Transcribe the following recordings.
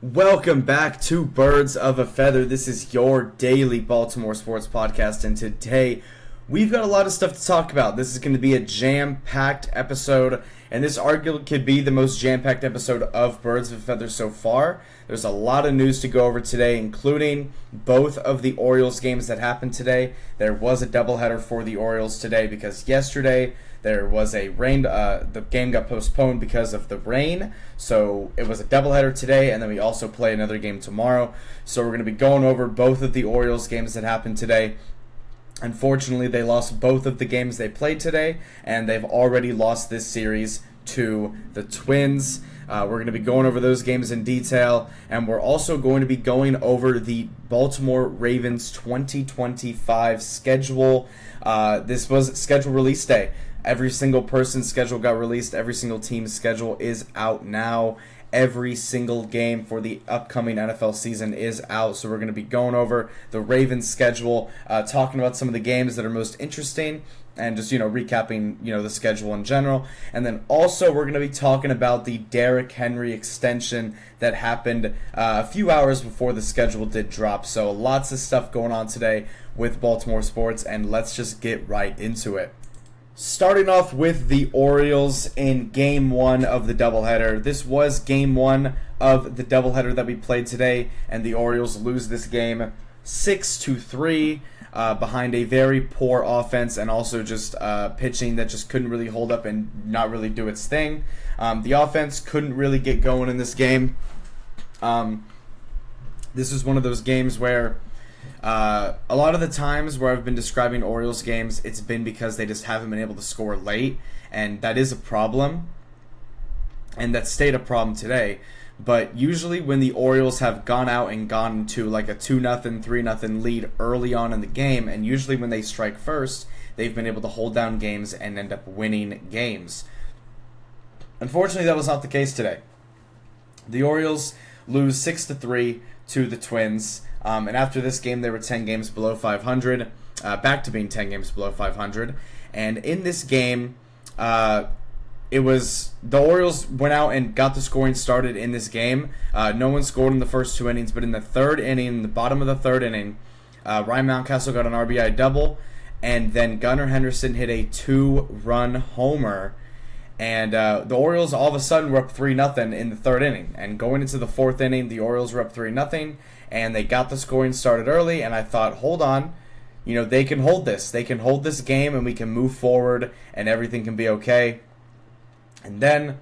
Welcome back to Birds of a Feather. This is your daily Baltimore sports podcast, and today we've got a lot of stuff to talk about. This is going to be a jam-packed episode, and this arguably could be the most jam-packed episode of Birds of a Feather so far. There's a lot of news to go over today, including both of the Orioles games that happened today. There was a doubleheader for the Orioles today because yesterday there was a rain. The game got postponed because of the rain, so it was a doubleheader today, and then we also play another game tomorrow. So we're going to be going over both of the Orioles games that happened today. Unfortunately, they lost both of the games they played today, and they've already lost this series to the Twins. We're going to be going over those games in detail, and we're also going to be going over the Baltimore Ravens 2025 schedule. This was schedule release day. Every single person's schedule got released. Every single team's schedule is out now. Every single game for the upcoming NFL season is out. So we're going to be going over the Ravens schedule, talking about some of the games that are most interesting, and just, recapping, the schedule in general. And then also we're going to be talking about the Derrick Henry extension that happened a few hours before the schedule did drop. So lots of stuff going on today with Baltimore sports, and let's just get right into it. Starting off with the Orioles in Game 1 of the doubleheader. This was Game 1 of the doubleheader that we played today, and the Orioles lose this game 6-3 behind a very poor offense and also just pitching that just couldn't really hold up and not really do its thing. The offense couldn't really get going in this game. This is one of those games where a lot of the times where I've been describing Orioles games, it's been because they just haven't been able to score late, and that is a problem, and that stayed a problem today. But usually when the Orioles have gone out and gone into like a 2-0, 3-0 lead early on in the game, and usually when they strike first, they've been able to hold down games and end up winning games. Unfortunately, that was not the case today. The Orioles lose 6-3 to the Twins. And after this game, they were 10 games below 500, back to being 10 games below 500. And in this game, the Orioles went out and got the scoring started in this game. No one scored in the first two innings, but in the third inning, the bottom of the third inning, Ryan Mountcastle got an RBI double, and then Gunnar Henderson hit a 2-run homer. And the Orioles all of a sudden were up 3-0 in the third inning. And going into the fourth inning, the Orioles were up 3-0. And they got the scoring started early, and I thought, hold on, they can hold this. They can hold this game, and we can move forward, and everything can be okay. And then,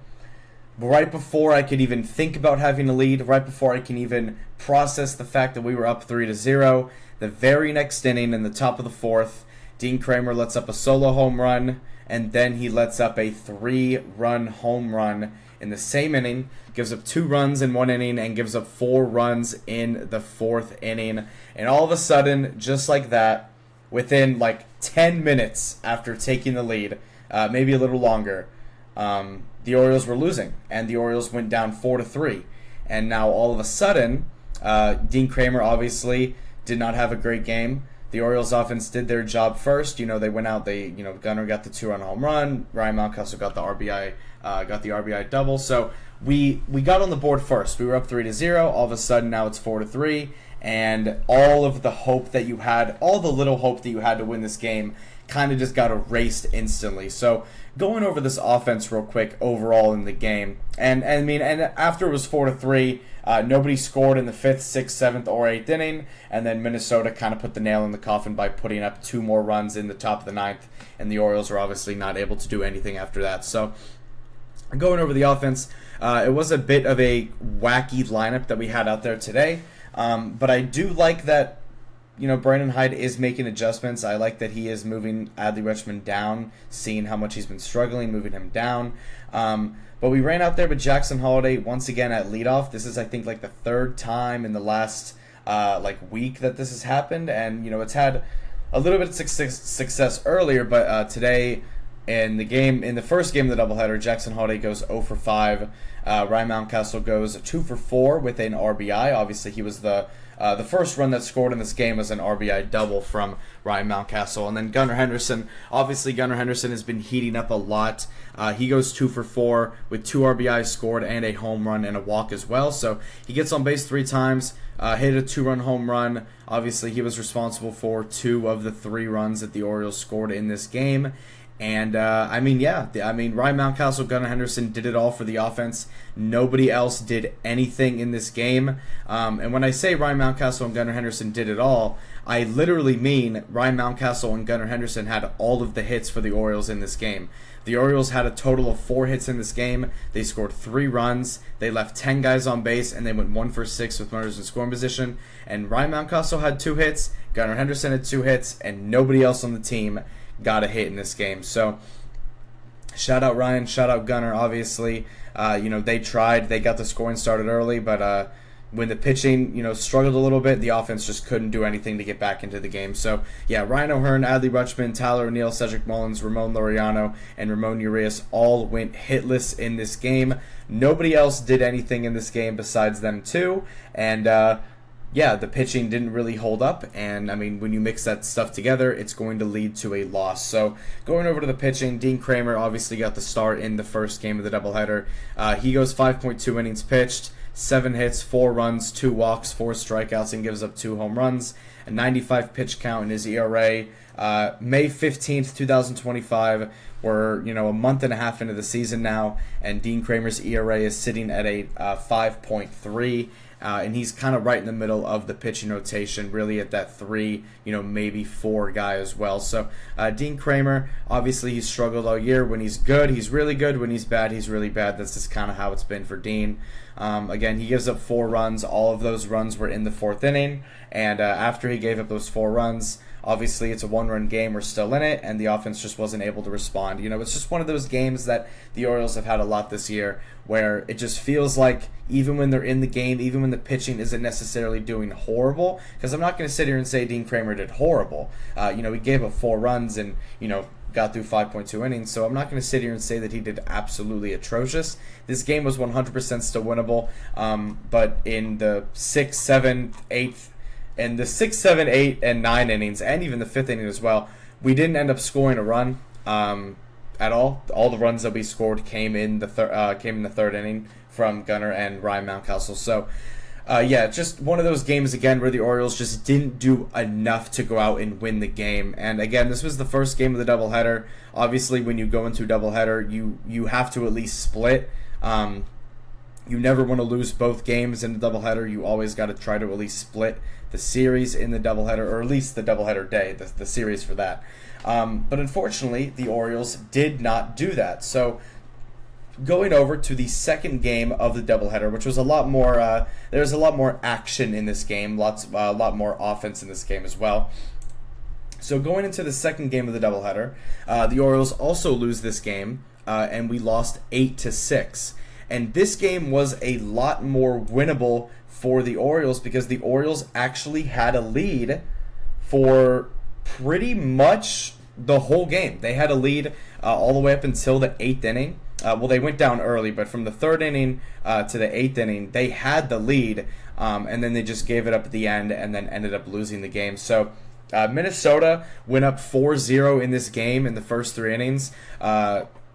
right before I could even think about having a lead, right before I can even process the fact that we were up 3-0, the very next inning, in the top of the fourth, Dean Kramer lets up a solo home run, and then he lets up a 3-run home run in the same inning, gives up 2 runs in one inning, and gives up 4 runs in the fourth inning. And all of a sudden, just like that, within like 10 minutes after taking the lead, maybe a little longer, the Orioles were losing, and the Orioles went down 4-3. And now all of a sudden, Dean Kramer obviously did not have a great game. The Orioles offense did their job first. They went out. Gunnar got the 2-run home run. Ryan Mountcastle got the RBI double. So we got on the board first. We were up 3-0. All of a sudden, now it's 4-3, and all of the hope that you had, all the little hope that you had to win this game, kind of just got erased instantly. So going over this offense real quick overall in the game, and after it was 4-3. Nobody scored in the 5th, 6th, 7th, or 8th inning, and then Minnesota kind of put the nail in the coffin by putting up 2 more runs in the top of the 9th, and the Orioles were obviously not able to do anything after that. So going over the offense, it was a bit of a wacky lineup that we had out there today, but I do like that Brandon Hyde is making adjustments. I like that he is moving Adley Rutschman down, seeing how much he's been struggling, moving him down. But we ran out there with Jackson Holliday once again at leadoff. This is, I think, like the 3rd time in the last week that this has happened. And, it's had a little bit of success earlier, but today In the first game of the doubleheader, Jackson Holiday goes 0 for 5. Ryan Mountcastle goes 2 for 4 with an RBI. Obviously, he was the first run that scored in this game was an RBI double from Ryan Mountcastle. And then Gunnar Henderson. Obviously, Gunnar Henderson has been heating up a lot. He goes 2 for 4 with 2 RBIs scored and a home run and a walk as well. So he gets on base 3 times, hit a 2-run home run. Obviously, he was responsible for 2 of the 3 runs that the Orioles scored in this game. And, Ryan Mountcastle, Gunnar Henderson did it all for the offense. Nobody else did anything in this game. And when I say Ryan Mountcastle and Gunnar Henderson did it all, I literally mean Ryan Mountcastle and Gunnar Henderson had all of the hits for the Orioles in this game. The Orioles had a total of 4 hits in this game. They scored 3 runs. They left 10 guys on base, and they went 1 for 6 with runners in scoring position. And Ryan Mountcastle had 2 hits. Gunnar Henderson had 2 hits, and nobody else on the team got a hit in this game. So shout out Ryan, shout out Gunnar. Obviously, they tried. They got the scoring started early, but when the pitching, struggled a little bit, the offense just couldn't do anything to get back into the game. So, yeah, Ryan O'Hearn, Adley Rutschman, Tyler O'Neill, Cedric Mullins, Ramon Laureano, and Ramon Urias all went hitless in this game. Nobody else did anything in this game besides them two, and the pitching didn't really hold up, and when you mix that stuff together, it's going to lead to a loss. So going over to the pitching, Dean Kramer obviously got the start in the first game of the doubleheader. He goes 5.2 innings pitched, 7 hits, 4 runs, 2 walks, 4 strikeouts, and gives up 2 home runs. A 95 pitch count in his ERA. May 15th, 2025. We're a month and a half into the season now, and Dean Kramer's ERA is sitting at a 5.3. And he's kind of right in the middle of the pitching rotation, really at that 3, maybe 4 guy as well. So Dean Kramer, obviously he's struggled all year. When he's good, he's really good. When he's bad, he's really bad. That's just kind of how it's been for Dean. Again, he gives up 4 runs. All of those runs were in the 4th inning. And after he gave up those 4 runs, obviously it's a 1-run game. We're still in it, and the offense just wasn't able to respond. It's just one of those games that the Orioles have had a lot this year, where it just feels like even when they're in the game, even when the pitching isn't necessarily doing horrible, because I'm not going to sit here and say Dean Kramer did horrible. He gave up 4 runs and, got through 5.2 innings, so I'm not going to sit here and say that he did absolutely atrocious. This game was 100% still winnable, but in the 6, 7, 8, and the 6, 7, 8, and 9 innings, and even the 5th inning as well, we didn't end up scoring a run at all. All the runs that we scored came in the 3rd inning from Gunnar and Ryan Mountcastle. So, just one of those games again where the Orioles just didn't do enough to go out and win the game. And again, this was the first game of the doubleheader. Obviously, when you go into a doubleheader, you have to at least split. You never want to lose both games in the doubleheader. You always got to try to at least split the series in the doubleheader, or at least the doubleheader day, the series for that. But unfortunately, the Orioles did not do that. So going over to the second game of the doubleheader, which was a lot more, there was a lot more action in this game, a lot more offense in this game as well. So going into the second game of the doubleheader, the Orioles also lose this game, and we lost 8-6. And this game was a lot more winnable for the Orioles because the Orioles actually had a lead for pretty much the whole game. They had a lead all the way up until the 8th inning. They went down early, but from the 3rd inning to the 8th inning, they had the lead, and then they just gave it up at the end and then ended up losing the game. So Minnesota went up 4-0 in this game in the first 3 innings.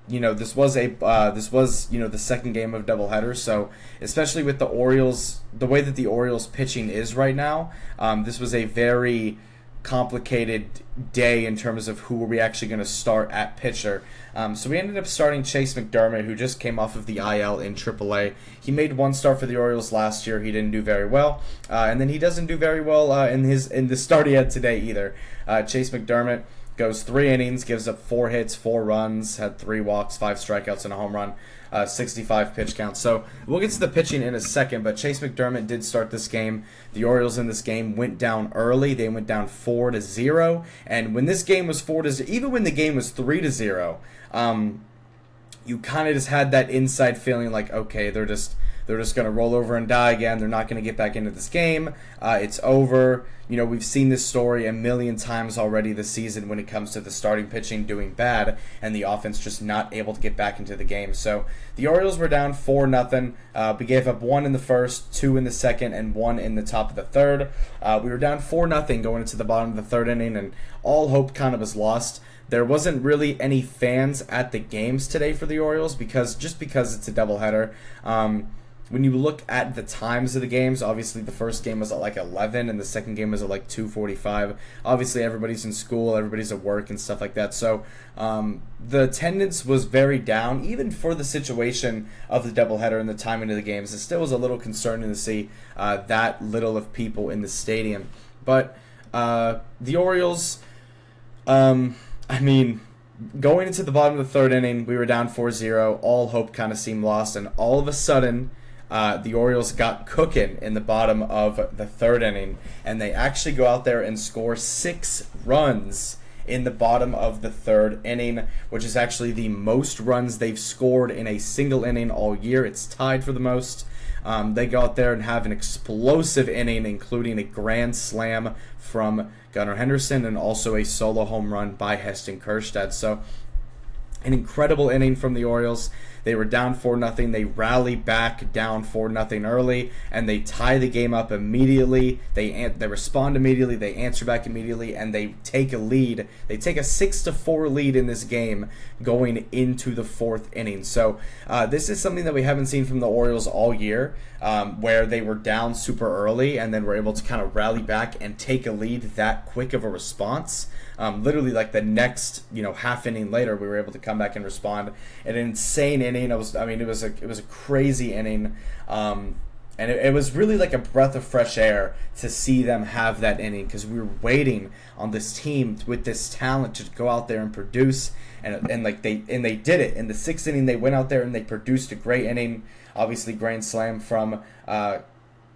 This was the second game of doubleheader, so especially with the Orioles, the way that the Orioles pitching is right now, this was a very complicated day in terms of who were we actually going to start at pitcher. So we ended up starting Chase McDermott, who just came off of the IL in AAA. He made 1 start for the Orioles last year. He didn't do very well, and then he doesn't do very well in the start he had today either. Chase McDermott goes 3 innings, gives up 4 hits, 4 runs, had 3 walks, 5 strikeouts, and a home run, 65 pitch count. So we'll get to the pitching in a second, but Chase McDermott did start this game. The Orioles in this game went down early. They went down 4-0, and when this game was 4-0, even when the game was 3-0, you kind of just had that inside feeling like, okay, they're they're just going to roll over and die again. They're not going to get back into this game. It's over. We've seen this story a million times already this season when it comes to the starting pitching doing bad and the offense just not able to get back into the game. So the Orioles were down 4-0. We gave up 1 in the first, 2 in the second, and 1 in the top of the third. We were down 4-0 going into the bottom of the third inning, and all hope kind of was lost. There wasn't really any fans at the games today for the Orioles because it's a doubleheader. When you look at the times of the games, obviously the first game was at like 11 and the second game was at like 2:45. Obviously everybody's in school, everybody's at work and stuff like that. So the attendance was very down, even for the situation of the doubleheader and the timing of the games. It still was a little concerning to see that little of people in the stadium. But the Orioles, going into the bottom of the third inning, we were down 4-0. All hope kind of seemed lost, and all of a sudden, the Orioles got cooking in the bottom of the third inning, and they actually go out there and score 6 runs in the bottom of the third inning, which is actually the most runs they've scored in a single inning all year. It's tied for the most. They go out there and have an explosive inning, including a grand slam from Gunnar Henderson and also a solo home run by Heston Kjerstad. So an incredible inning from the Orioles. They were down 4-0. They rally back down 4-0 early, and they tie the game up immediately. They respond immediately. They answer back immediately, and they take a lead. They take a 6-4 lead in this game going into the fourth inning. So this is something that we haven't seen from the Orioles all year, where they were down super early and then were able to kind of rally back and take a lead that quick of a response. Literally, like the next, half inning later, we were able to come back and respond. An insane inning. It was a crazy inning, and it was really like a breath of fresh air to see them have that inning because we were waiting on this team with this talent to go out there and produce, and they did it in the sixth inning. They went out there and they produced a great inning. Obviously, grand slam from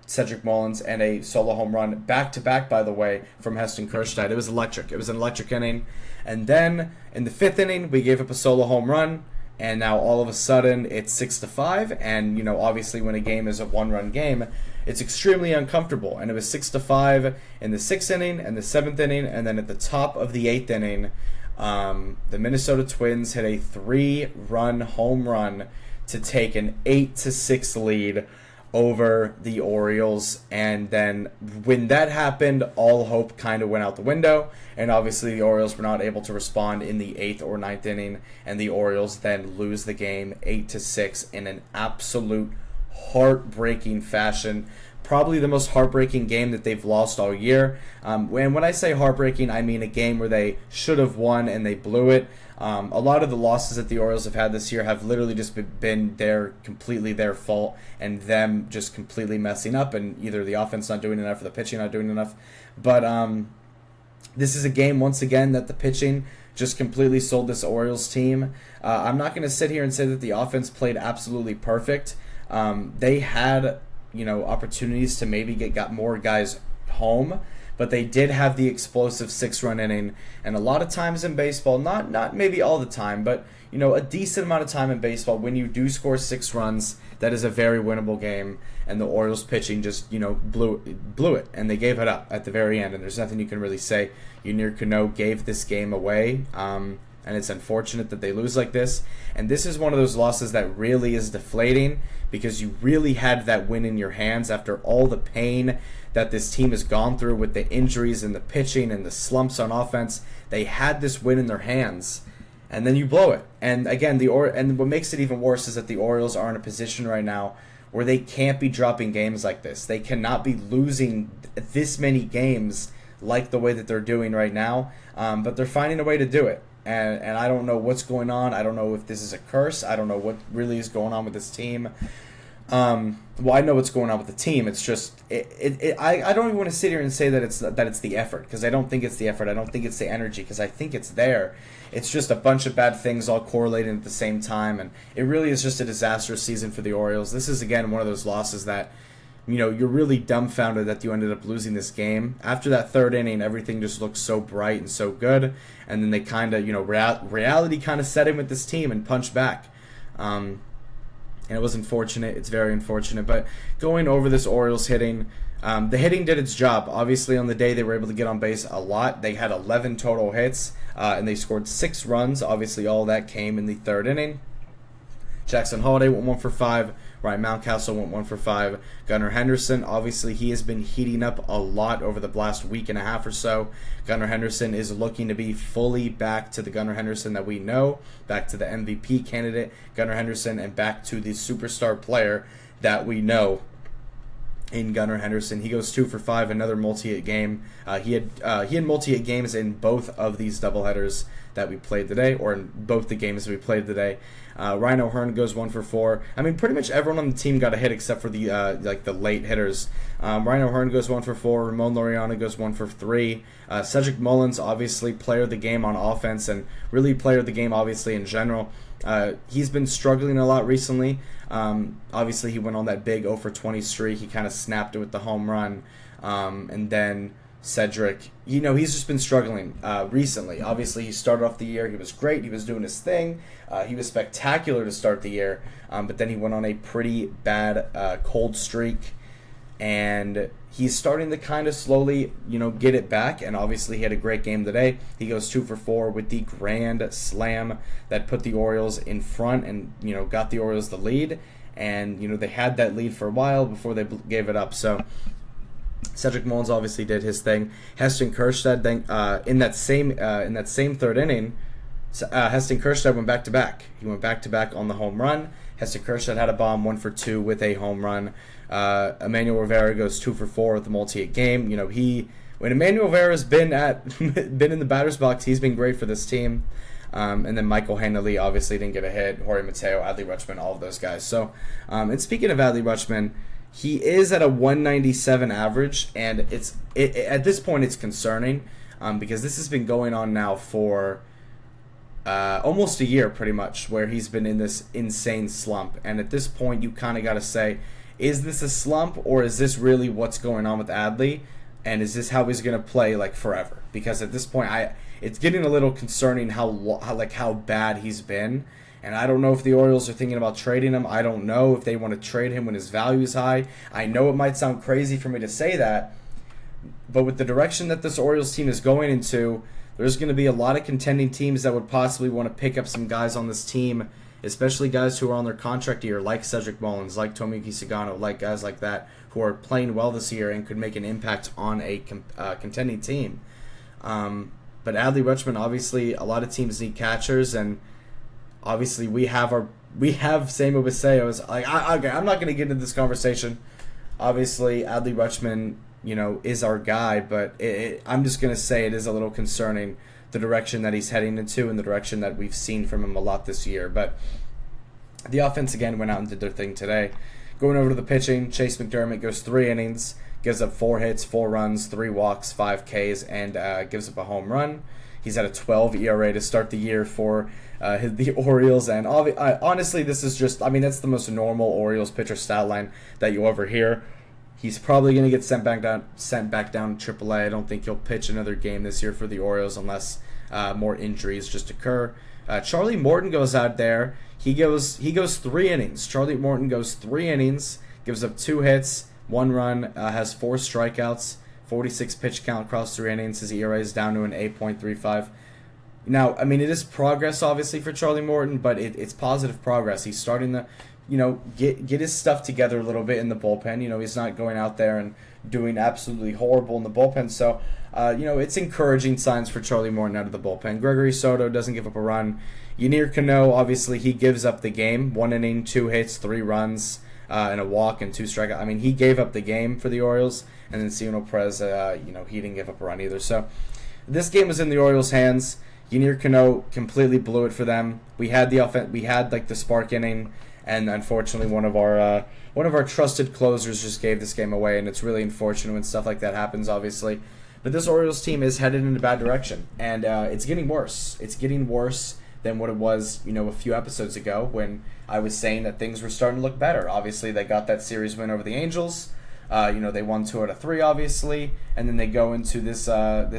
Cedric Mullins and a solo home run back-to-back, by the way, from Heston Kjerstad. It was electric. It was an electric inning. And then in the fifth inning, we gave up a solo home run, and now all of a sudden it's 6-5. And, obviously when a game is a one-run game, it's extremely uncomfortable. And it was 6-5 in the sixth inning and the seventh inning, and then at the top of the eighth inning, the Minnesota Twins hit a 3-run home run to take an 8-6 lead over the Orioles. And then when that happened, all hope kind of went out the window, and obviously the Orioles were not able to respond in the 8th or 9th inning, and the Orioles then lose the game 8-6 in an absolute heartbreaking fashion. Probably the most heartbreaking game that they've lost all year. And when I say heartbreaking, I mean a game where they should have won and they blew it. A lot of the losses that the Orioles have had this year have literally just been completely their fault, and them just completely messing up, and either the offense not doing enough or the pitching not doing enough. But this is a game, once again, that the pitching just completely sold this Orioles team. I'm not going to sit here and say that the offense played absolutely perfect. They had opportunities to maybe got more guys home, but they did have the explosive 6-run inning. And a lot of times in baseball, not maybe all the time, but a decent amount of time in baseball, when you do score 6 runs, that is a very winnable game. And the Orioles pitching just blew it, and they gave it up at the very end. And there's nothing you can really say. Yunier Cano gave this game away. And it's unfortunate that they lose like this. And this is one of those losses that really is deflating, because you really had that win in your hands after all the pain that this team has gone through with the injuries and the pitching and the slumps on offense. They had this win in their hands, and then you blow it. And again, and what makes it even worse is that the Orioles are in a position right now where they can't be dropping games like this. They cannot be losing this many games like the way that they're doing right now, but they're finding a way to do it. And I don't know what's going on. I don't know if this is a curse. I don't know what really is going on with this team. Well, I know what's going on with the team. It's just I don't even want to sit here and say that it's the effort, because I don't think it's the effort. I don't think it's the energy, because I think it's there. It's just a bunch of bad things all correlating at the same time, and it really is just a disastrous season for the Orioles. This is, again, one of those losses that you're really dumbfounded that you ended up losing this game. After that third inning, everything just looked so bright and so good, and then they kind of, reality kind of set in with this team and punched back. And and it was unfortunate. It's very unfortunate. But going over this Orioles hitting, the hitting did its job. Obviously, on the day they were able to get on base a lot. They had 11 total hits, and they scored 6 runs. Obviously, all that came in the 3rd inning. Jackson Holliday went 1 for 5. Ryan Mountcastle went 1 for 5. Gunnar Henderson, obviously, he has been heating up a lot over the last week and a half or so. Gunnar Henderson is looking to be fully back to the Gunnar Henderson that we know, back to the MVP candidate, Gunnar Henderson, and back to the superstar player that we know in Gunnar Henderson. He goes 2 for 5, another multi-hit game. He had multi-hit games in both of these doubleheaders that we played today, or in both the games we played today. Ryan O'Hearn goes 1 for 4. I mean, pretty much everyone on the team got a hit except for the the late hitters. Ryan O'Hearn goes 1 for 4. Ramon Laureano goes 1 for 3. Cedric Mullins, obviously player of the game on offense, and really player of the game obviously in general. He's been struggling a lot recently. Obviously, he went on that big 0 for 20 streak. He kind of snapped it with the home run, and then Cedric, he's just been struggling recently. Obviously, he started off the year. He was great. He was doing his thing. He was spectacular to start the year, but then he went on a pretty bad cold streak, and he's starting to kind of slowly, get it back. And obviously, he had a great game today. He goes 2 for 4 with the grand slam that put the Orioles in front and, got the Orioles the lead. And, they had that lead for a while before they gave it up. So Cedric Mullins obviously did his thing. Heston Kjerstad then in that same 3rd inning, Heston Kjerstad went back to back. He went back to back on the home run. Heston Kjerstad had a bomb, 1 for 2 with a home run. Emmanuel Rivera goes 2 for 4 with the multi-hit game. When Emmanuel Rivera's been in the batter's box, he's been great for this team. And then Michael Hanley obviously didn't get a hit. Jorge Mateo, Adley Rutschman, all of those guys. So, and speaking of Adley Rutschman, he is at a 197 average, and at this point it's concerning because this has been going on now for almost a year pretty much, where he's been in this insane slump. And at this point you kind of got to say, is this a slump, or is this really what's going on with Adley, and is this how he's going to play forever? Because at this point it's getting a little concerning how bad he's been. And I don't know if the Orioles are thinking about trading him. I don't know if they want to trade him when his value is high. I know it might sound crazy for me to say that, but with the direction that this Orioles team is going into, there's going to be a lot of contending teams that would possibly want to pick up some guys on this team, especially guys who are on their contract year, like Cedric Mullins, like Tomoki Sagano, like guys like that who are playing well this year and could make an impact on a contending team. But Adley Rutschman, obviously, a lot of teams need catchers, and obviously, we have Semo Baseos. I'm not going to get into this conversation. Obviously, Adley Rutschman, is our guy, but I'm just going to say it is a little concerning, the direction that he's heading into and the direction that we've seen from him a lot this year. But the offense, again, went out and did their thing today. Going over to the pitching, Chase McDermott goes 3 innings, gives up 4 hits, 4 runs, 3 walks, 5 Ks, and gives up a home run. He's at a 12 ERA to start the year for the Orioles, and honestly, this is just, that's the most normal Orioles pitcher stat line that you'll ever hear. He's probably going to get sent back down to AAA. I don't think he'll pitch another game this year for the Orioles unless more injuries just occur. Charlie Morton goes out there. He goes 3 innings. Charlie Morton goes 3 innings, gives up 2 hits, 1 run, has 4 strikeouts, 46 pitch count across 3 innings. His ERA is down to an 8.35. Now, it is progress, obviously, for Charlie Morton, but it's positive progress. He's starting to, get his stuff together a little bit in the bullpen. He's not going out there and doing absolutely horrible in the bullpen. So, it's encouraging signs for Charlie Morton out of the bullpen. Gregory Soto doesn't give up a run. Yanir Cano, obviously, he gives up the game. 1 inning, 2 hits, 3 runs, and a walk and 2 strikeouts. He gave up the game for the Orioles. And then Cionel Perez, he didn't give up a run either. So, this game was in the Orioles' hands. Yanir Cano completely blew it for them. We had the the spark inning, and unfortunately one of our trusted closers just gave this game away, and it's really unfortunate when stuff like that happens, obviously. But this Orioles team is headed in a bad direction, and it's getting worse. It's getting worse than what it was, a few episodes ago when I was saying that things were starting to look better. Obviously, they got that series win over the Angels. They won 2 out of 3, obviously, and then they go into this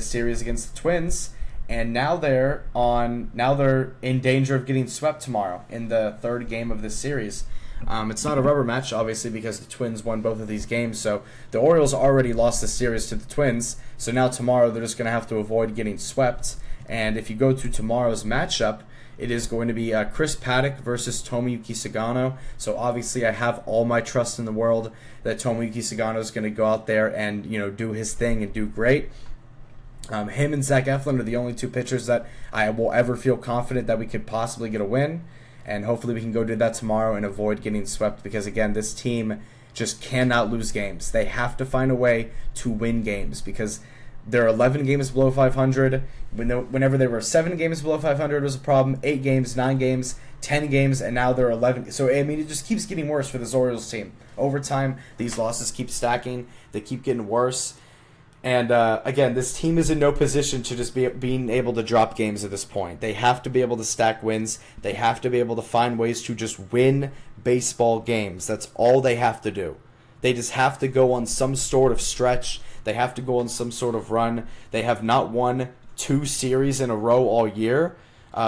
series against the Twins. And now they're in danger of getting swept tomorrow in the 3rd game of this series. It's not a rubber match, obviously, because the Twins won both of these games. So the Orioles already lost the series to the Twins. So now tomorrow they're just going to have to avoid getting swept. And if you go to tomorrow's matchup, it is going to be Chris Paddock versus Tomoyuki Sagano. So obviously I have all my trust in the world that Tomoyuki Sagano is going to go out there and do his thing and do great. Him and Zach Eflin are the only two pitchers that I will ever feel confident that we could possibly get a win. And hopefully we can go do that tomorrow and avoid getting swept because, again, this team just cannot lose games. They have to find a way to win games because they're 11 games below 500. Whenever they were 7 games below 500 was a problem, 8 games, 9 games, 10 games, and now they're 11. So, I mean, it just keeps getting worse for this Orioles team. Over time, these losses keep stacking. They keep getting worse. And, again, this team is in no position to just being able to drop games at this point. They have to be able to stack wins. They have to be able to find ways to just win baseball games. That's all they have to do. They just have to go on some sort of stretch. They have to go on some sort of run. They have not won 2 series in a row all year.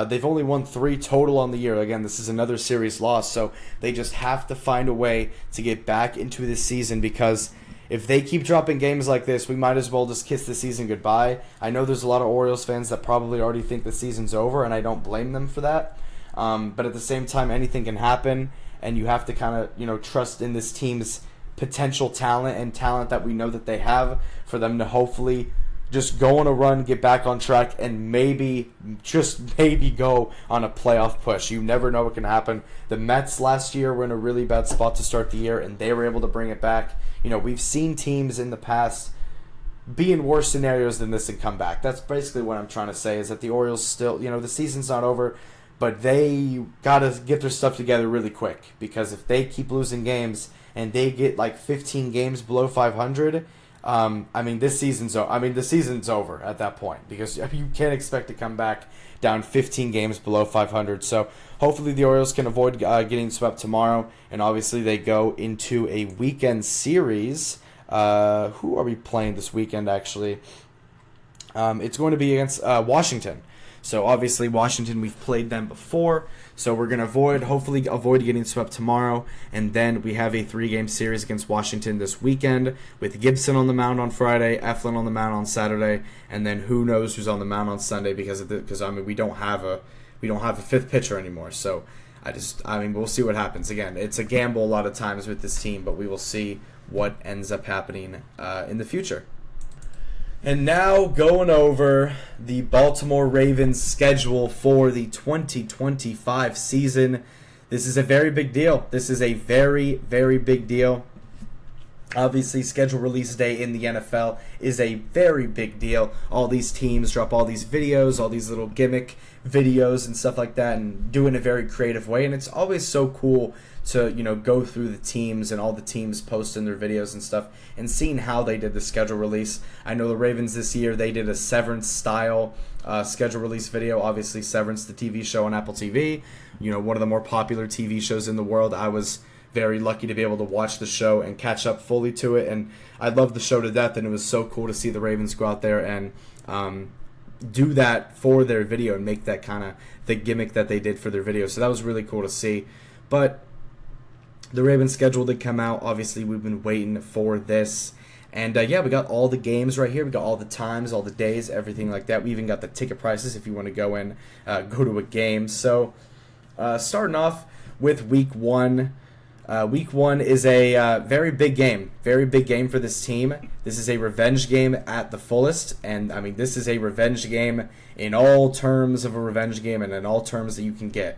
They've only won 3 total on the year. Again, this is another series loss. So they just have to find a way to get back into this season because if they keep dropping games like this, we might as well just kiss the season goodbye. I know there's a lot of Orioles fans that probably already think the season's over, and I don't blame them for that. But at the same time, anything can happen, and you have to kind of trust in this team's potential talent and talent that we know that they have for them to hopefully just go on a run, get back on track, and maybe, just maybe go on a playoff push. You never know what can happen. The Mets last year were in a really bad spot to start the year, and they were able to bring it back. We've seen teams in the past be in worse scenarios than this and come back. That's basically what I'm trying to say, is that the Orioles still, the season's not over, but they got to get their stuff together really quick, because if they keep losing games and they get like 15 games below 500, the season's over at that point, because you can't expect to come back down 15 games below 500. So hopefully the Orioles can avoid getting swept tomorrow, and obviously they go into a weekend series. Who are we playing this weekend, actually? It's going to be against Washington. So obviously Washington, we've played them before, so we're going to hopefully avoid getting swept tomorrow, and then we have a 3-game series against Washington this weekend with Gibson on the mound on Friday, Eflin on the mound on Saturday, and then who knows who's on the mound on Sunday because we don't have a 5th pitcher anymore. So we'll see what happens. Again, it's a gamble a lot of times with this team, but we will see what ends up happening in the future. And now going over the Baltimore Ravens schedule for the 2025 season. This is a very big deal. This is a very, very big deal. Obviously, schedule release day in the NFL is a very big deal. All these teams drop all these videos, all these little gimmick videos and stuff like that, and do it in a very creative way. And it's always so cool to go through the teams and all the teams posting their videos and stuff and seeing how they did the schedule release. I know the Ravens this year, they did a Severance style schedule release video. Obviously, Severance, the TV show on Apple TV, one of the more popular TV shows in the world. I was very lucky to be able to watch the show and catch up fully to it, and I love the show to death, and it was so cool to see the Ravens go out there and do that for their video and make that kind of the gimmick that they did for their video. So that was really cool to see. But the Ravens schedule did come out. Obviously, we've been waiting for this. And, we got all the games right here. We got all the times, all the days, everything like that. We even got the ticket prices if you want to go to a game. So, starting off with Week 1. Week 1 is a very big game for this team. This is a revenge game at the fullest, and this is a revenge game in all terms of a revenge game and in all terms that you can get.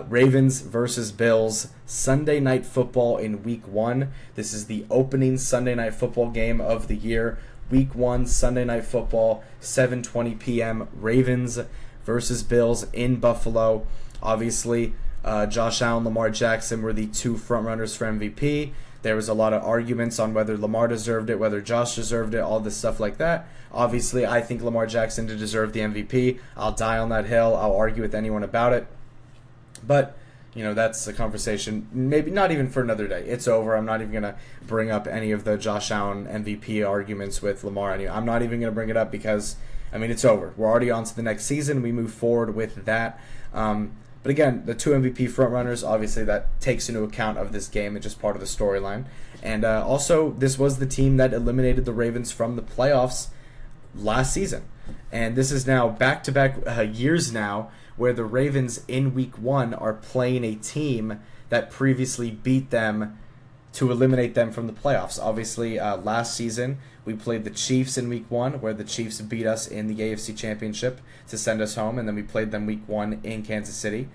Ravens versus Bills, Sunday Night Football in Week 1. This is the opening Sunday Night Football game of the year. Week 1, Sunday Night Football, 7:20 p.m. Ravens versus Bills in Buffalo. Obviously, Josh Allen, Lamar Jackson were the 2 frontrunners for MVP. There was a lot of arguments on whether Lamar deserved it, whether Josh deserved it, all this stuff like that. Obviously, I think Lamar Jackson did deserve the MVP. I'll die on that hill. I'll argue with anyone about it. But, that's a conversation, maybe not even for another day. It's over. I'm not even going to bring up any of the Josh Allen MVP arguments with Lamar. I'm not even going to bring it up because, it's over. We're already on to the next season. We move forward with that. But again, the 2 MVP frontrunners, obviously that takes into account of this game. It's just part of the storyline. And also, this was the team that eliminated the Ravens from the playoffs last season. And this is now back-to-back years now where the Ravens in Week 1 are playing a team that previously beat them to eliminate them from the playoffs. Obviously, last season, we played the Chiefs in Week 1, where the Chiefs beat us in the AFC Championship to send us home, and then we played them Week 1 in Kansas City,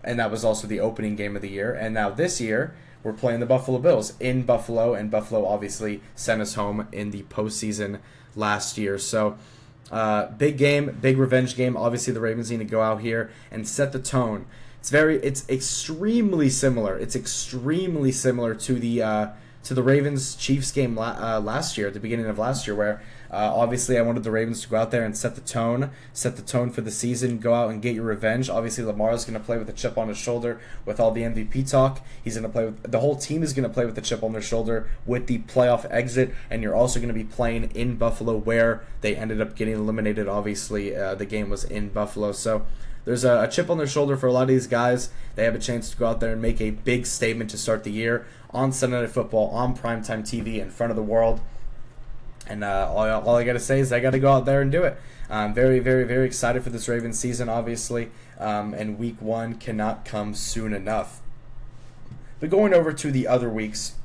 and that was also the opening game of the year. And now this year, we're playing the Buffalo Bills in Buffalo, and Buffalo obviously sent us home in the postseason last year. So, big game, big revenge game. Obviously, the Ravens need to go out here and set the tone. It's extremely similar. It's extremely similar to the Ravens Chiefs game last year, at the beginning of last year, where obviously I wanted the Ravens to go out there and set the tone for the season, go out and get your revenge. Obviously, Lamar's going to play with a chip on his shoulder with all the MVP talk. He's going to play with the whole team is going to play with a chip on their shoulder with the playoff exit, and you're also going to be playing in Buffalo, where they ended up getting eliminated. Obviously, the game was in Buffalo, so there's a chip on their shoulder for a lot of these guys. They have a chance to go out there and make a big statement to start the year on Sunday Night Football, on primetime TV, in front of the world. And all I got to say is I got to go out there and do it. I'm very, very, very excited for this Ravens season, obviously, and Week 1 cannot come soon enough. But going over to the other weeks,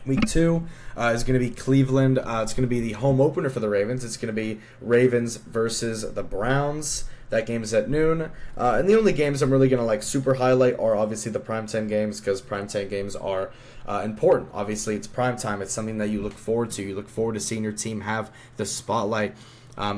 Week 2 is going to be Cleveland. It's going to be the home opener for the Ravens. It's going to be Ravens versus the Browns. That game is at noon. And the only games I'm really going to super highlight are obviously the primetime games, because primetime games are important. Obviously, it's primetime. It's something that you look forward to. You look forward to seeing your team have the spotlight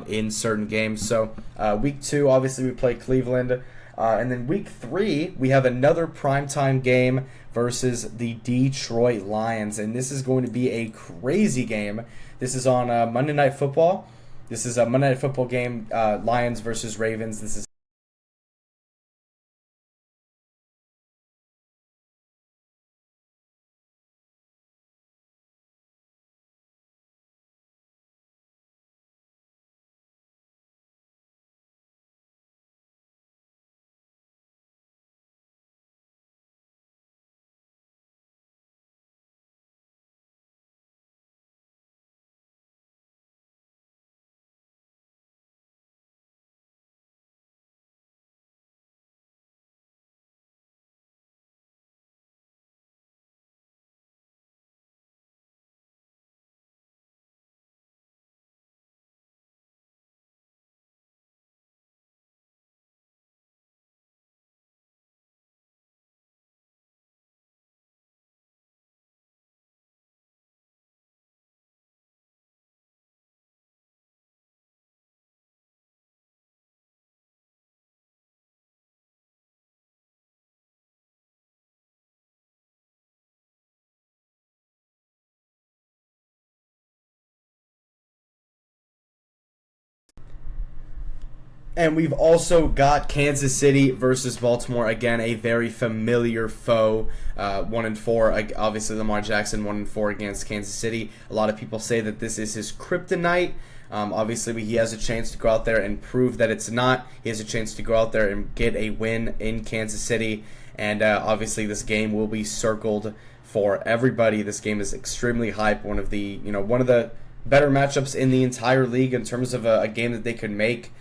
in certain games. So Week 2, obviously, we play Cleveland. And then Week 3, we have another primetime game versus the Detroit Lions. And this is going to be a crazy game. This is on Monday Night Football. This is a Monday Night Football game, Lions versus Ravens. This is And we've also got Kansas City versus Baltimore. Again, a very familiar foe. 1-4. Obviously, Lamar Jackson 1-4 against Kansas City. A lot of people say that this is his kryptonite. Obviously, he has a chance to go out there and prove that it's not. He has a chance to go out there and get a win in Kansas City. And obviously, this game will be circled for everybody. This game is extremely hype. One of the better matchups in the entire league in terms of a game that they could make.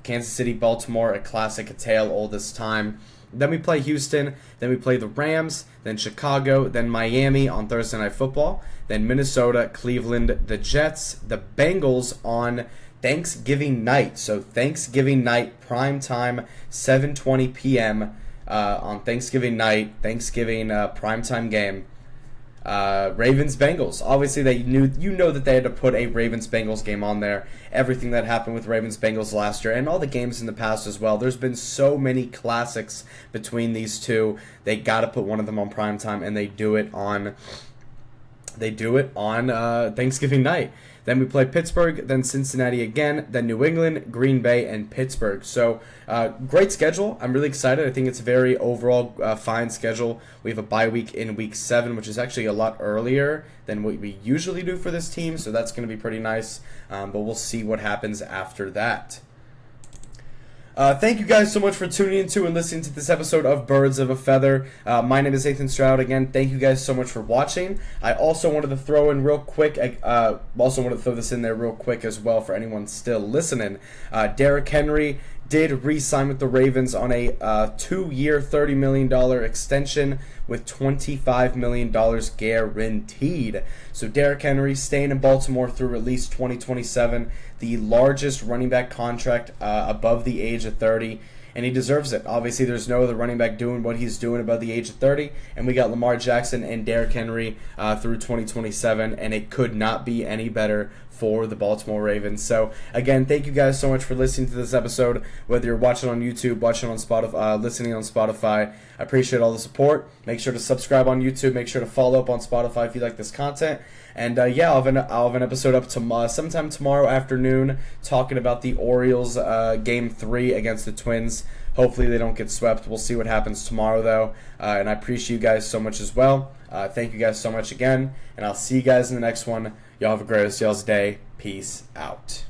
Kansas City, Baltimore, a classic, a tale old this time. Then we play Houston, then we play the Rams, then Chicago, then Miami on Thursday Night Football, then Minnesota, Cleveland, the Jets, the Bengals on Thanksgiving night. So Thanksgiving night, prime time, 7:20 p.m. On Thanksgiving night, Thanksgiving primetime game. Ravens Bengals. Obviously, that they had to put a Ravens Bengals game on there. Everything that happened with Ravens Bengals last year, and all the games in the past as well. There's been so many classics between these two. They got to put one of them on primetime, and they do it on Thanksgiving night. Then we play Pittsburgh, then Cincinnati again, then New England, Green Bay, and Pittsburgh. So, great schedule. I'm really excited. I think it's a very overall fine schedule. We have a bye week in Week 7, which is actually a lot earlier than what we usually do for this team, so that's going to be pretty nice. But we'll see what happens after that. Thank you guys so much for tuning into and listening to this episode of Birds of a Feather. My name is Ethan Stroud. Again, thank you guys so much for watching. I also wanted to throw in real quick, this in there real quick as well for anyone still listening. Derrick Henry did re-sign with the Ravens on a 2-year, $30 million extension with $25 million guaranteed. So Derrick Henry staying in Baltimore through at least 2027, the largest running back contract above the age of 30, and he deserves it. Obviously, there's no other running back doing what he's doing above the age of 30, and we got Lamar Jackson and Derrick Henry through 2027, and it could not be any better for the Baltimore Ravens. So, again, thank you guys so much for listening to this episode, whether you're watching on YouTube, watching on Spotify, listening on Spotify. I appreciate all the support. Make sure to subscribe on YouTube. Make sure to follow up on Spotify if you like this content. And, I'll have an episode up sometime tomorrow afternoon talking about the Orioles Game 3 against the Twins. Hopefully they don't get swept. We'll see what happens tomorrow, though. And I appreciate you guys so much as well. Thank you guys so much again. And I'll see you guys in the next one. Y'all have a great rest of y'all's day. Peace out.